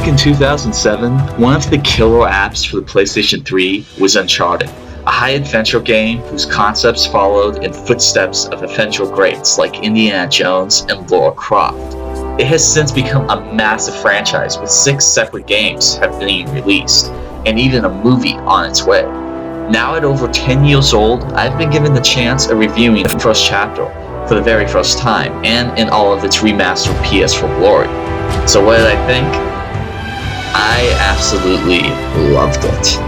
Back in 2007, one of the killer apps for the PlayStation 3 was Uncharted, a high-adventure game whose concepts followed in footsteps of adventure greats like Indiana Jones and Lara Croft. It has since become a massive franchise with 6 separate games have been released, and even a movie on its way. Now at over 10 years old, I've been given the chance of reviewing the first chapter for the very first time, and in all of its remastered Ps4 glory. So what did I think? I absolutely loved it.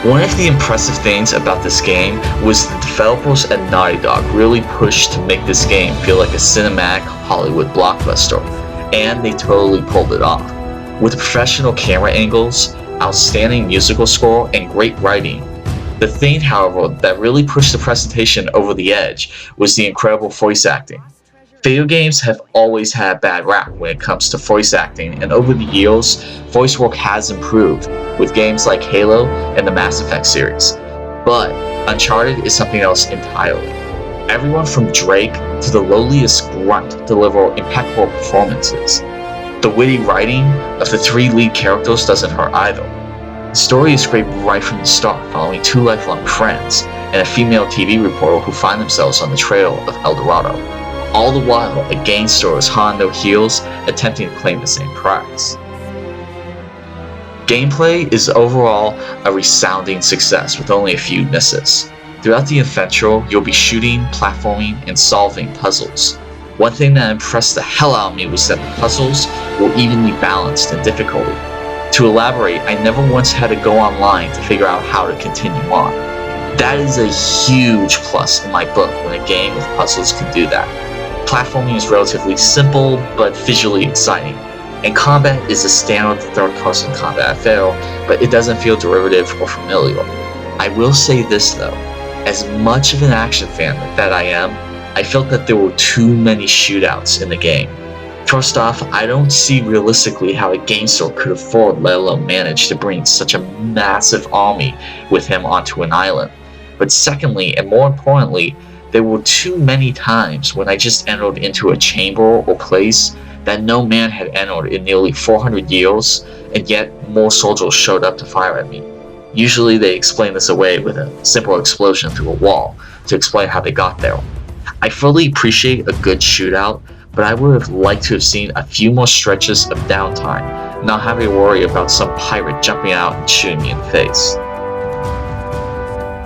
One of the impressive things about this game was the developers at Naughty Dog really pushed to make this game feel like a cinematic Hollywood blockbuster, and they totally pulled it off. With professional camera angles, outstanding musical score, and great writing. The thing, however, that really pushed the presentation over the edge was the incredible voice acting. Video games have always had a bad rap when it comes to voice acting, and over the years, voice work has improved with games like Halo and the Mass Effect series. But Uncharted is something else entirely. Everyone from Drake to the lowliest grunt deliver impeccable performances. The witty writing of the 3 lead characters doesn't hurt either. The story is great right from the start, following 2 lifelong friends and a female TV reporter who find themselves on the trail of El Dorado. All the while, a gangster is hot on their heels, attempting to claim the same prize. Gameplay is overall a resounding success with only a few misses. Throughout the adventure, you'll be shooting, platforming, and solving puzzles. One thing that impressed the hell out of me was that the puzzles were evenly balanced in difficulty. To elaborate, I never once had to go online to figure out how to continue on. That is a huge plus in my book when a game with puzzles can do that. Platforming is relatively simple, but visually exciting, and combat is a standard third-person combat affair, but it doesn't feel derivative or familiar. I will say this though, as much of an action fan that I am, I felt that there were too many shootouts in the game. First off, I don't see realistically how a gangster could afford, let alone manage, to bring such a massive army with him onto an island. But secondly, and more importantly, there were too many times when I just entered into a chamber or place that no man had entered in nearly 400 years, and yet more soldiers showed up to fire at me. Usually they explain this away with a simple explosion through a wall to explain how they got there. I fully appreciate a good shootout, but I would have liked to have seen a few more stretches of downtime, not having to worry about some pirate jumping out and shooting me in the face.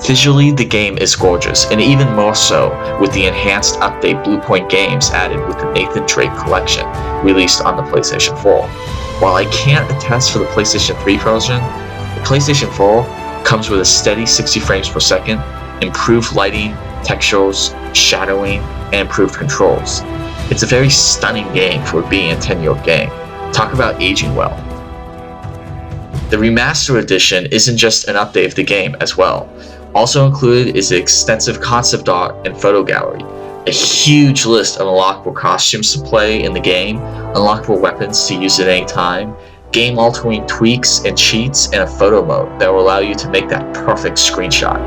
Visually, the game is gorgeous, and even more so with the enhanced update Bluepoint Games added with the Nathan Drake collection, released on the PlayStation 4. While I can't attest for the PlayStation 3 version, the PlayStation 4 comes with a steady 60 frames per second, improved lighting, textures, shadowing, and improved controls. It's a very stunning game for being a 10-year-old game. Talk about aging well. The Remastered edition isn't just an update of the game as well. Also included is an extensive concept art and photo gallery, a huge list of unlockable costumes to play in the game, unlockable weapons to use at any time, game-altering tweaks and cheats, and a photo mode that will allow you to make that perfect screenshot.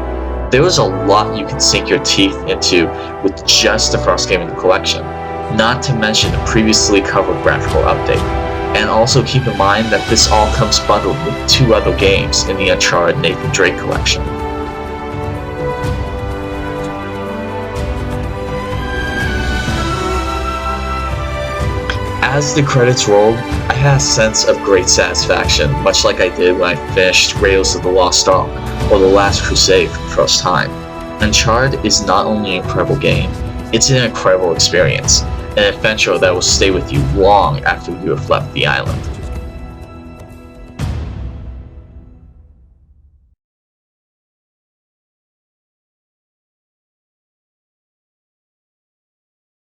There is a lot you can sink your teeth into with just the first game in the collection, not to mention the previously covered graphical update. And also keep in mind that this all comes bundled with 2 other games in the Uncharted Nathan Drake collection. As the credits rolled, I had a sense of great satisfaction, much like I did when I finished Raiders of the Lost Ark or The Last Crusade for the first time. Uncharted is not only an incredible game, it's an incredible experience, an adventure that will stay with you long after you have left the island.